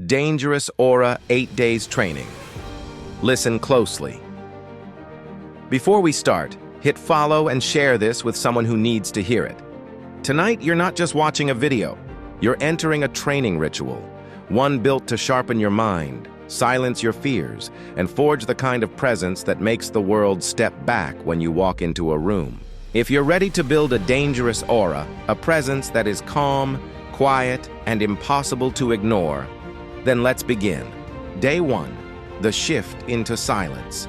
Dangerous Aura 8 Days Training. Listen closely. Before we start, hit follow and share this with someone who needs to hear it. Tonight, you're not just watching a video. You're entering a training ritual, one built to sharpen your mind, silence your fears, and forge the kind of presence that makes the world step back when you walk into a room. If you're ready to build a dangerous aura, a presence that is calm, quiet, and impossible to ignore, then let's begin. Day 1. The shift into silence.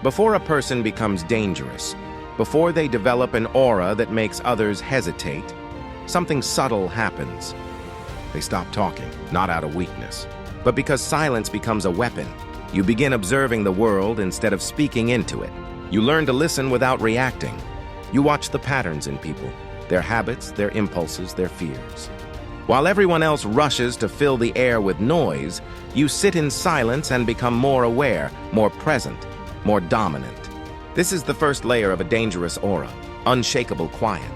Before a person becomes dangerous, before they develop an aura that makes others hesitate, something subtle happens. They stop talking, not out of weakness, but because silence becomes a weapon. You begin observing the world instead of speaking into it. You learn to listen without reacting. You watch the patterns in people, their habits, their impulses, their fears. While everyone else rushes to fill the air with noise, you sit in silence and become more aware, more present, more dominant. This is the first layer of a dangerous aura, unshakable quiet.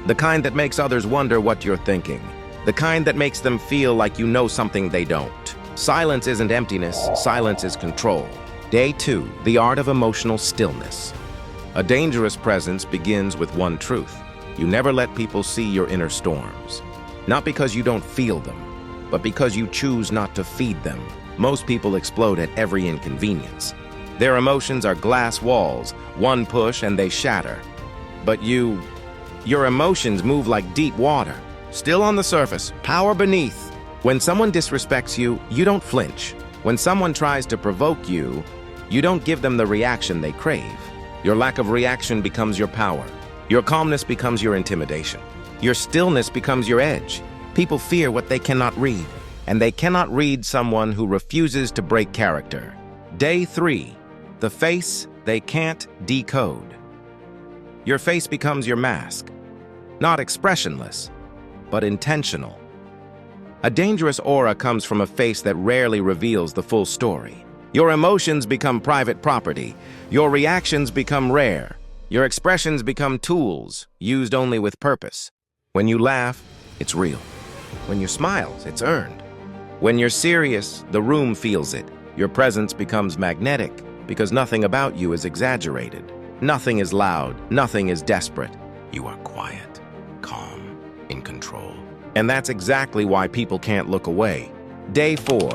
The kind that makes others wonder what you're thinking. The kind that makes them feel like you know something they don't. Silence isn't emptiness, silence is control. Day 2, the art of emotional stillness. A dangerous presence begins with one truth. You never let people see your inner storms. Not because you don't feel them, but because you choose not to feed them. Most people explode at every inconvenience. Their emotions are glass walls, one push and they shatter. But your emotions move like deep water, still on the surface, power beneath. When someone disrespects you, you don't flinch. When someone tries to provoke you, you don't give them the reaction they crave. Your lack of reaction becomes your power. Your calmness becomes your intimidation. Your stillness becomes your edge. People fear what they cannot read, and they cannot read someone who refuses to break character. Day 3. The face they can't decode. Your face becomes your mask. Not expressionless, but intentional. A dangerous aura comes from a face that rarely reveals the full story. Your emotions become private property. Your reactions become rare. Your expressions become tools, used only with purpose. When you laugh, it's real. When you smile, it's earned. When you're serious, the room feels it. Your presence becomes magnetic because nothing about you is exaggerated. Nothing is loud. Nothing is desperate. You are quiet, calm, in control. And that's exactly why people can't look away. Day 4.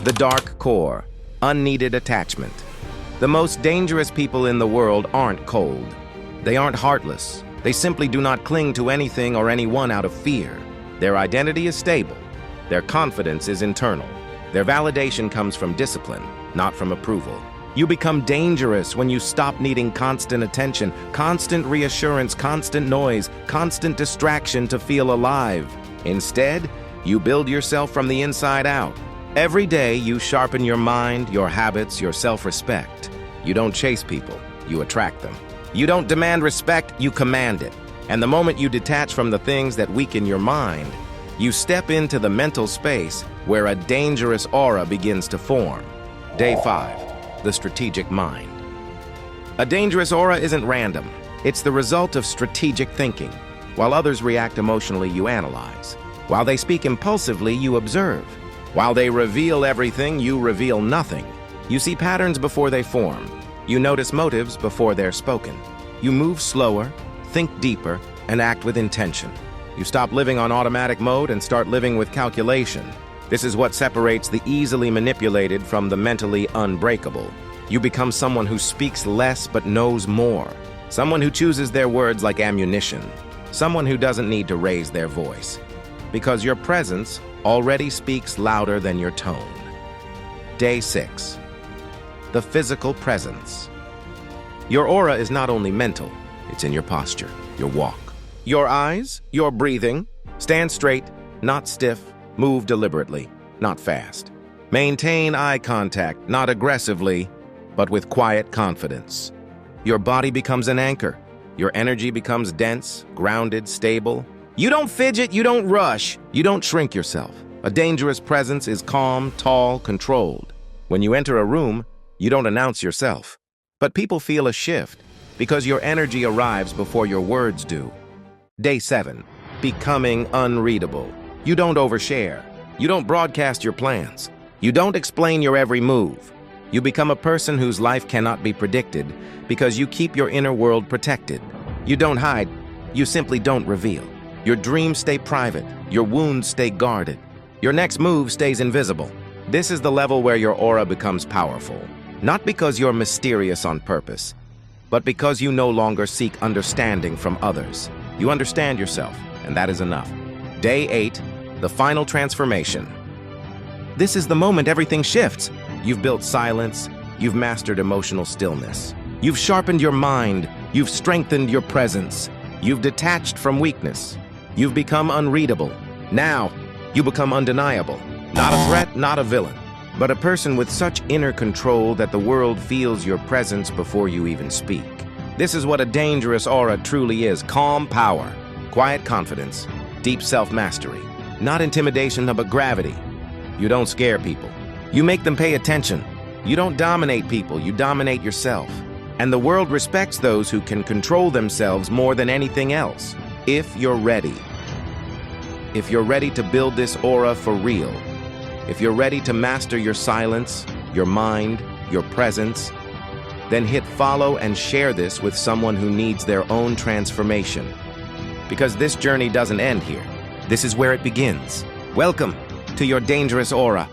The dark core. Unneeded attachment. The most dangerous people in the world aren't cold. They aren't heartless. They simply do not cling to anything or anyone out of fear. Their identity is stable. Their confidence is internal. Their validation comes from discipline, not from approval. You become dangerous when you stop needing constant attention, constant reassurance, constant noise, constant distraction to feel alive. Instead, you build yourself from the inside out. Every day, you sharpen your mind, your habits, your self-respect. You don't chase people, you attract them. You don't demand respect, you command it. And the moment you detach from the things that weaken your mind, you step into the mental space where a dangerous aura begins to form. Day 5. The strategic mind. A dangerous aura isn't random. It's the result of strategic thinking. While others react emotionally, you analyze. While they speak impulsively, you observe. While they reveal everything, you reveal nothing. You see patterns before they form. You notice motives before they're spoken. You move slower, think deeper, and act with intention. You stop living on automatic mode and start living with calculation. This is what separates the easily manipulated from the mentally unbreakable. You become someone who speaks less but knows more. Someone who chooses their words like ammunition. Someone who doesn't need to raise their voice. Because your presence already speaks louder than your tone. Day 6. The physical presence. Your aura is not only mental, it's in your posture, your walk. Your eyes, your breathing. Stand straight, not stiff. Move deliberately, not fast. Maintain eye contact, not aggressively, but with quiet confidence. Your body becomes an anchor. Your energy becomes dense, grounded, stable. You don't fidget, you don't rush, you don't shrink yourself. A dangerous presence is calm, tall, controlled. When you enter a room, you don't announce yourself. But people feel a shift because your energy arrives before your words do. Day 7. Becoming unreadable. You don't overshare. You don't broadcast your plans. You don't explain your every move. You become a person whose life cannot be predicted because you keep your inner world protected. You don't hide, you simply don't reveal. Your dreams stay private, your wounds stay guarded. Your next move stays invisible. This is the level where your aura becomes powerful. Not because you're mysterious on purpose, but because you no longer seek understanding from others. You understand yourself, and that is enough. Day 8, the final transformation. This is the moment everything shifts. You've built silence, you've mastered emotional stillness. You've sharpened your mind, you've strengthened your presence. You've detached from weakness. You've become unreadable. Now, you become undeniable. Not a threat, not a villain, but a person with such inner control that the world feels your presence before you even speak. This is what a dangerous aura truly is: calm power, quiet confidence, deep self-mastery. Not intimidation, but gravity. You don't scare people. You make them pay attention. You don't dominate people, you dominate yourself. And the world respects those who can control themselves more than anything else. If you're ready. If you're ready to build this aura for real. If you're ready to master your silence, your mind, your presence, then hit follow and share this with someone who needs their own transformation. Because this journey doesn't end here. This is where it begins. Welcome to your dangerous aura.